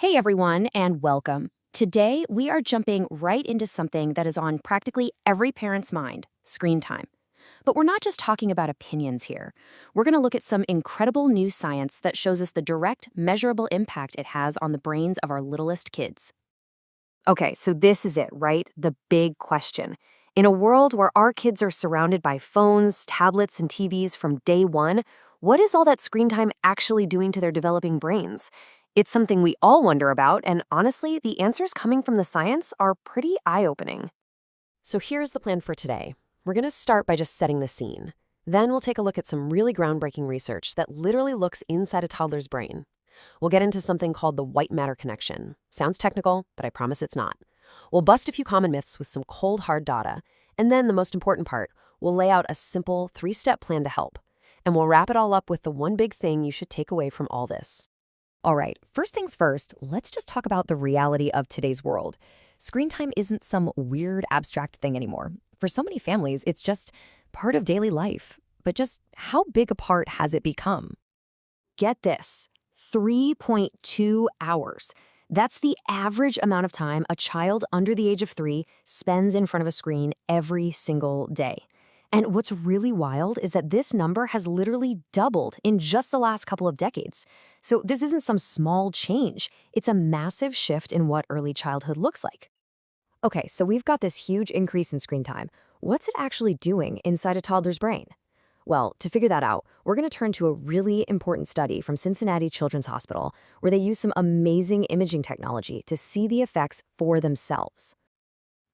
Hey everyone, and welcome. Today, we are jumping right into something that is on practically every parent's mind: screen time. But we're not just talking about opinions here. We're going to look at some incredible new science that shows us the direct, measurable impact it has on the brains of our littlest kids. Okay, so this is it, right? The big question. In a world where our kids are surrounded by phones, tablets, and TVs from day one, what is all that screen time actually doing to their developing brains? It's something we all wonder about, and honestly, the answers coming from the science are pretty eye-opening. So here's the plan for today. We're going to start by just setting the scene. Then we'll take a look at some really groundbreaking research that literally looks inside a toddler's brain. We'll get into something called the white matter connection. Sounds technical, but I promise it's not. We'll bust a few common myths with some cold, hard data. And then the most important part, we'll lay out a simple three-step plan to help. And we'll wrap it all up with the one big thing you should take away from all this. All right, first things first, let's just talk about the reality of today's world. Screen time isn't some weird, abstract thing anymore. For so many families, it's just part of daily life. But just how big a part has it become? Get this, 3.2 hours. That's the average amount of time a child under the age of 3 spends in front of a screen every single day. And what's really wild is that this number has literally doubled in just the last couple of decades. So this isn't some small change. It's a massive shift in what early childhood looks like. Okay, so we've got this huge increase in screen time. What's it actually doing inside a toddler's brain? Well, to figure that out, we're going to turn to a really important study from Cincinnati Children's Hospital, where they use some amazing imaging technology to see the effects for themselves.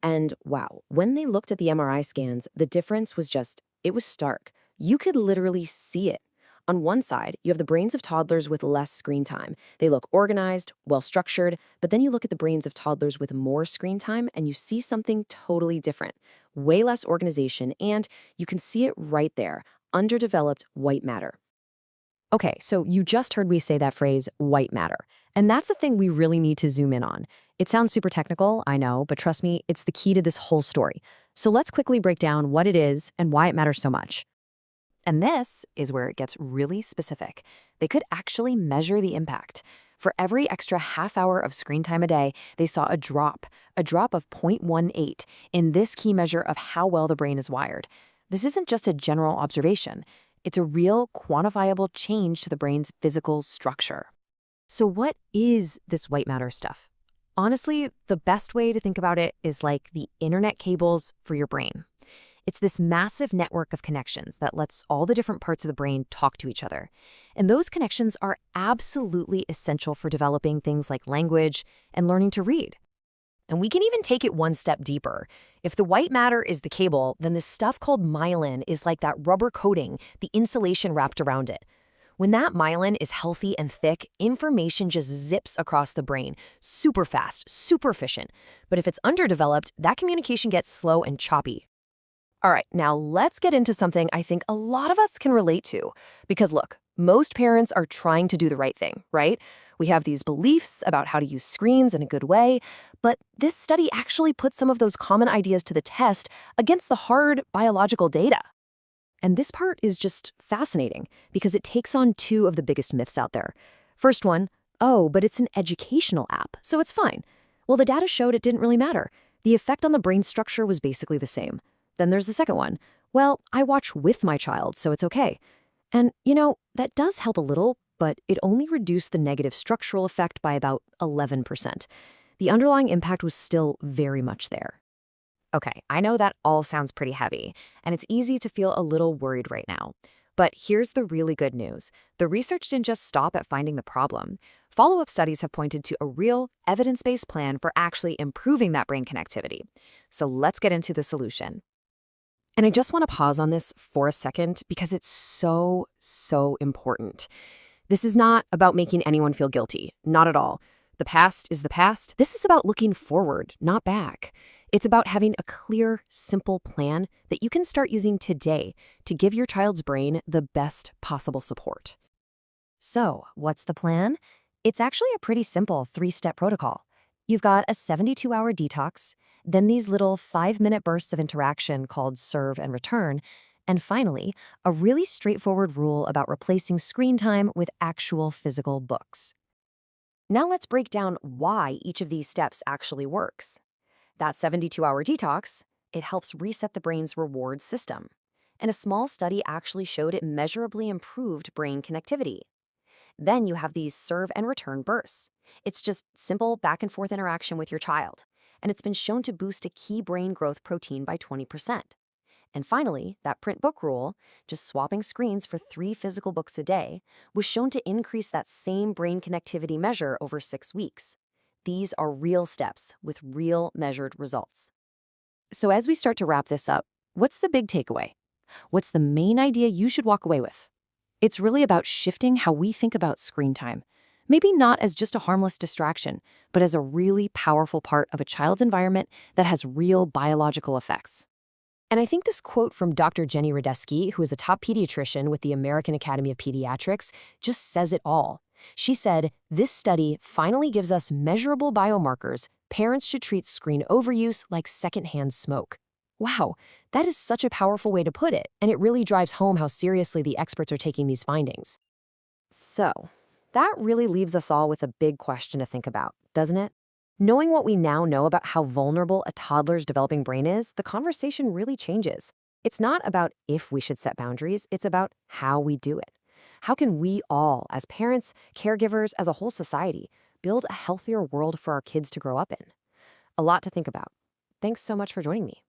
And wow, when they looked at the MRI scans, the difference was it was stark. You could literally see it. On one side, you have the brains of toddlers with less screen time. They look organized, well-structured, but then you look at the brains of toddlers with more screen time and you see something totally different. Way less organization, and you can see it right there: underdeveloped white matter. Okay, so you just heard me say that phrase, white matter. And that's the thing we really need to zoom in on. It sounds super technical, I know, but trust me, it's the key to this whole story. So let's quickly break down what it is and why it matters so much. And this is where it gets really specific. They could actually measure the impact. For every extra half hour of screen time a day, they saw a drop of 0.18 in this key measure of how well the brain is wired. This isn't just a general observation. It's a real, quantifiable change to the brain's physical structure. So what is this white matter stuff? Honestly, the best way to think about it is like the internet cables for your brain. It's this massive network of connections that lets all the different parts of the brain talk to each other. And those connections are absolutely essential for developing things like language and learning to read. And we can even take it one step deeper. If the white matter is the cable, then this stuff called myelin is like that rubber coating, the insulation wrapped around it. When that myelin is healthy and thick, information just zips across the brain, super fast, super efficient. But if it's underdeveloped, that communication gets slow and choppy. All right, now let's get into something I think a lot of us can relate to. Because look, most parents are trying to do the right thing, right? We have these beliefs about how to use screens in a good way, but this study actually puts some of those common ideas to the test against the hard biological data. And this part is just fascinating because it takes on two of the biggest myths out there. First one, oh, but it's an educational app, so it's fine. Well, the data showed it didn't really matter. The effect on the brain structure was basically the same. Then there's the second one. Well, I watch with my child, so it's okay. And, that does help a little, but it only reduced the negative structural effect by about 11%. The underlying impact was still very much there. Okay, I know that all sounds pretty heavy, and it's easy to feel a little worried right now. But here's the really good news. The research didn't just stop at finding the problem. Follow-up studies have pointed to a real, evidence-based plan for actually improving that brain connectivity. So let's get into the solution. And I just want to pause on this for a second because it's so, so important. This is not about making anyone feel guilty. Not at all. The past is the past. This is about looking forward, not back. It's about having a clear, simple plan that you can start using today to give your child's brain the best possible support. So, what's the plan? It's actually a pretty simple 3-step protocol. You've got a 72-hour detox, then these little 5-minute bursts of interaction called serve and return, and finally, a really straightforward rule about replacing screen time with actual physical books. Now let's break down why each of these steps actually works. That 72-hour detox, it helps reset the brain's reward system. And a small study actually showed it measurably improved brain connectivity. Then you have these serve and return bursts. It's just simple back and forth interaction with your child, and it's been shown to boost a key brain growth protein by 20%. And finally, that print book rule, just swapping screens for 3 physical books a day, was shown to increase that same brain connectivity measure over 6 weeks. These are real steps with real measured results. So as we start to wrap this up, what's the big takeaway? What's the main idea you should walk away with? It's really about shifting how we think about screen time. Maybe not as just a harmless distraction, but as a really powerful part of a child's environment that has real biological effects. And I think this quote from Dr. Jenny Radesky, who is a top pediatrician with the American Academy of Pediatrics, just says it all. She said, "This study finally gives us measurable biomarkers. Parents should treat screen overuse like secondhand smoke." Wow, that is such a powerful way to put it, and it really drives home how seriously the experts are taking these findings. So, that really leaves us all with a big question to think about, doesn't it? Knowing what we now know about how vulnerable a toddler's developing brain is, the conversation really changes. It's not about if we should set boundaries, it's about how we do it. How can we all, as parents, caregivers, as a whole society, build a healthier world for our kids to grow up in? A lot to think about. Thanks so much for joining me.